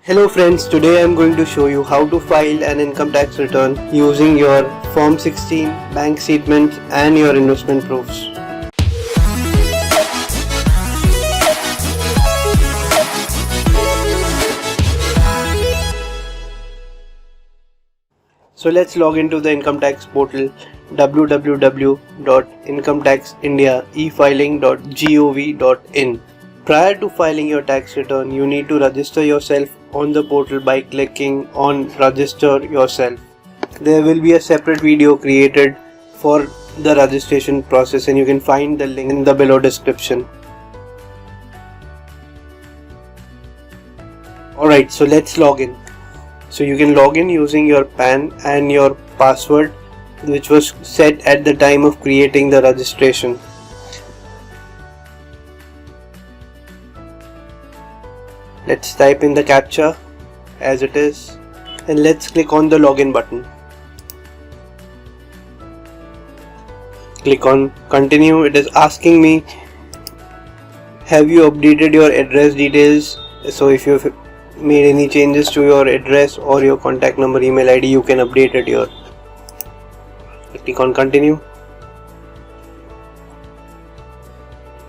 Hello friends, today I am going to show you how to file an income tax return using your Form 16, bank statements and your investment proofs. So let's log into the income tax portal www.incometaxindiaefiling.gov.in. Prior to filing your tax return, you need to register yourself on the portal by clicking on register yourself. There will be a separate video created for the registration process and you can find the link in the below description. Alright, so let's log in. So you can log in using your PAN and your password which was set at the time of creating the registration. Let's type in the captcha as it is and let's click on the login button. Click on continue. It is asking me, have you updated your address details? So if you've made any changes to your address or your contact number, email ID, you can update it here. Click on continue.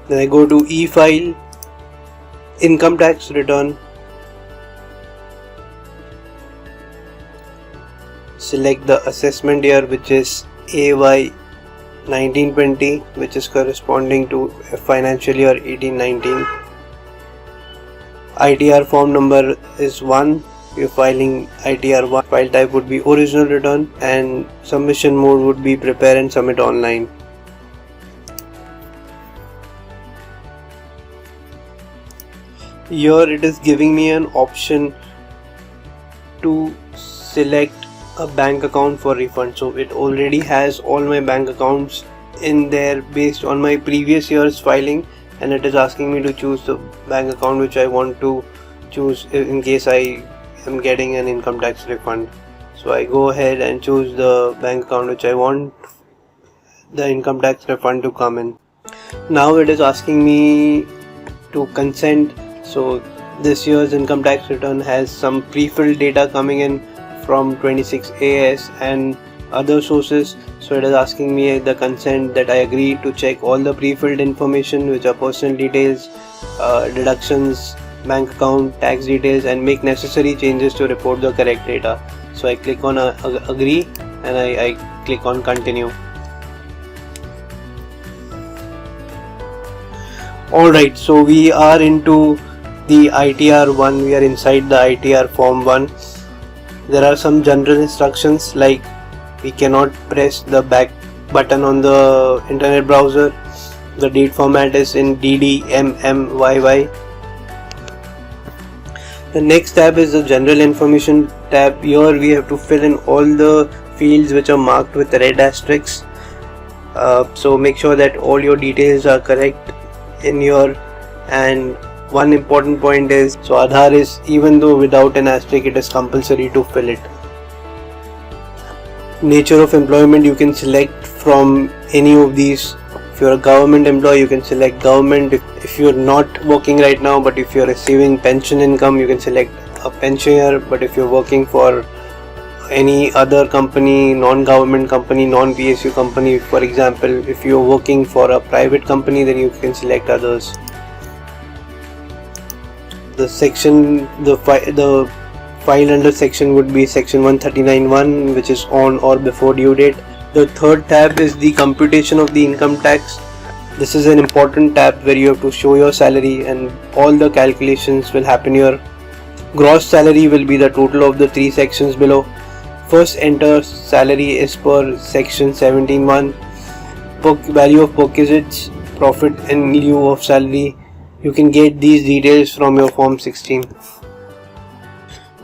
Then I go to e-file, income tax return. Select the assessment year which is AY 1920, which is corresponding to financial year 1819. ITR form number is 1. You're filing ITR-1. File type would be original return and submission mode would be prepare and submit online. Here it is giving me an option to select a bank account for refund. So it already has all my bank accounts in there based on my previous year's filing, and it is asking me to choose the bank account which I want to choose in case I am getting an income tax refund. So I go ahead and choose the bank account which I want the income tax refund to come in. Now it is asking me to consent. So this year's income tax return has some pre-filled data coming in from 26AS and other sources. So it is asking me the consent that I agree to check all the pre-filled information which are personal details, deductions, bank account, tax details, and make necessary changes to report the correct data. So I click on agree and I click on continue. Alright, so we are into the ITR-1, we are inside the ITR form 1. There are some general instructions like we cannot press the back button on the internet browser. The date format is in DDMMYY. The next tab is the general information tab. Here we have to fill in all the fields which are marked with red asterisks. So make sure that all your details are correct in here. And one important point is, so Aadhaar is, even though without an asterisk, it is compulsory to fill it. Nature of employment, you can select from any of these. If you're a government employee, you can select government. If you're not working right now, but if you're receiving pension income, you can select a pensioner. But if you're working for any other company, non-government company, non-PSU company, for example, if you're working for a private company, then you can select others. The section, the file under section would be section 139(1), which is on or before due date. The third tab is the computation of the income tax. This is an important tab where you have to show your salary and all the calculations will happen here. Gross salary will be the total of the three sections below. First enter salary is per section 17(1). Value of perquisites, profit in lieu of salary. You can get these details from your Form 16.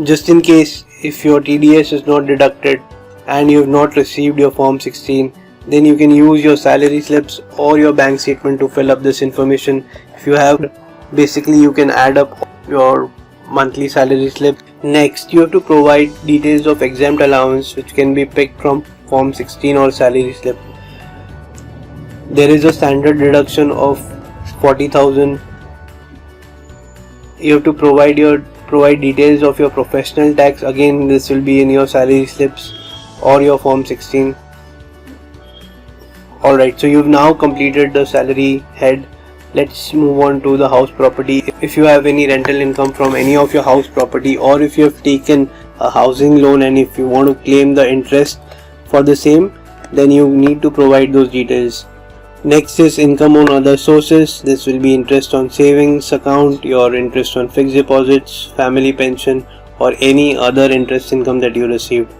Just in case if your TDS is not deducted and you have not received your Form 16, then you can use your salary slips or your bank statement to fill up this information. If you have, basically you can add up your monthly salary slip. Next, you have to provide details of exempt allowance which can be picked from Form 16 or salary slip. There is a standard deduction of 40,000. You have to provide your provide details of your professional tax. Again, this will be in your salary slips or your form 16. Alright, so you've now completed the salary head. Let's move on to the house property. If you have any rental income from any of your house property, or if you have taken a housing loan and if you want to claim the interest for the same, then you need to provide those details. Next is income on other sources. This will be interest on savings account, your interest on fixed deposits, family pension, or any other interest income that you received.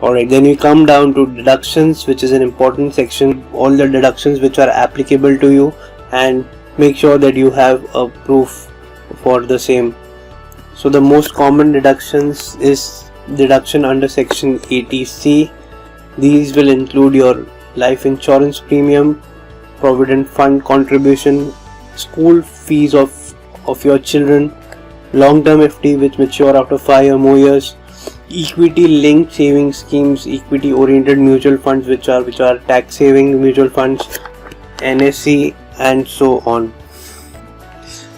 Alright, then we come down to deductions, which is an important section. All the deductions which are applicable to you, and make sure that you have a proof for the same. So the most common deductions is deduction under section 80C. These will include your life insurance premium, provident fund contribution, school fees of your children, long-term FD which mature after 5 or more years, equity linked savings schemes, equity oriented mutual funds which are tax saving mutual funds, NSC, and so on.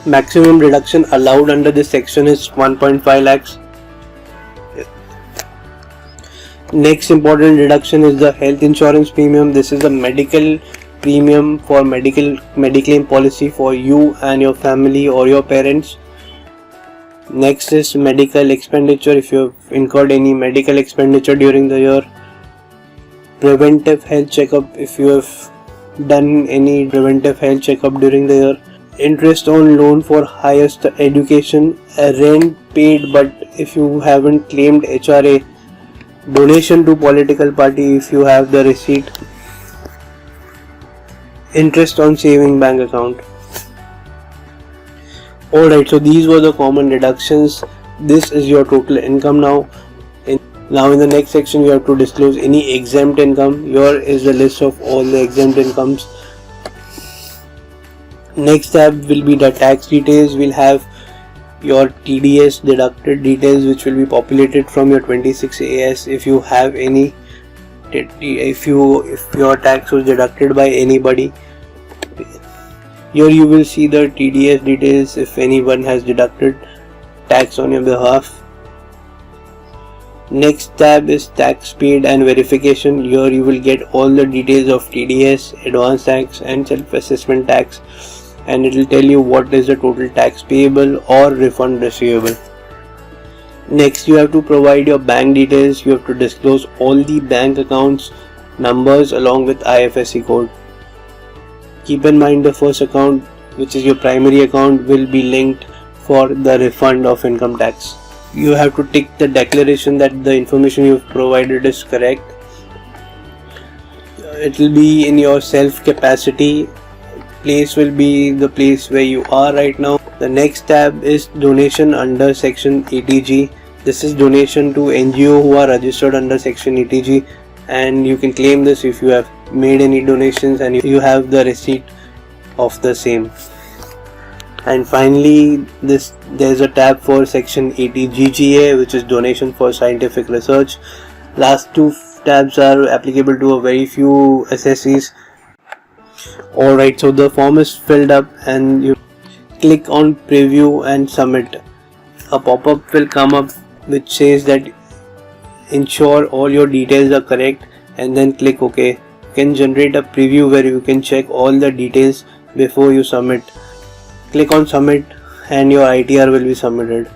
Maximum deduction allowed under this section is 1.5 lakhs. Next important deduction is the health insurance premium. This is the medical premium for mediclaim policy for you and your family or your parents. Next is medical expenditure, if you have incurred any medical expenditure during the year. Preventive health checkup, if you have done any preventive health checkup during the year. Interest on loan for highest education, rent paid but if you haven't claimed HRA, donation to political party if you have the receipt, interest on saving bank account. Alright, so these were the common deductions. This is your total income now. Now in the next section you have to disclose any exempt income. Here is the list of all the exempt incomes. Next tab will be the tax details. We'll have your TDS deducted details which will be populated from your 26AS if you have any, if your tax was deducted by anybody. Here you will see the TDS details if anyone has deducted tax on your behalf. Next tab is tax paid and verification. Here you will get all the details of TDS, advance tax and self-assessment tax, and it will tell you what is the total tax payable or refund receivable. Next you have to provide your bank details. You have to disclose all the bank accounts numbers along with IFSC code. Keep in mind the first account, which is your primary account, will be linked for the refund of income tax. You have to tick the declaration that the information you have provided is correct. It will be in your self capacity. Place will be the place where you are right now. The next tab is donation under section 80G. This is donation to NGO who are registered under section 80G, and you can claim this if you have made any donations and you have the receipt of the same. And finally, there's a tab for section 80GGA, which is donation for scientific research. Last two tabs are applicable to a very few assessees. Alright, so the form is filled up and you click on preview and submit. A pop-up will come up which says that ensure all your details are correct, and then click OK. You can generate a preview where you can check all the details before you submit. Click on submit and your ITR will be submitted.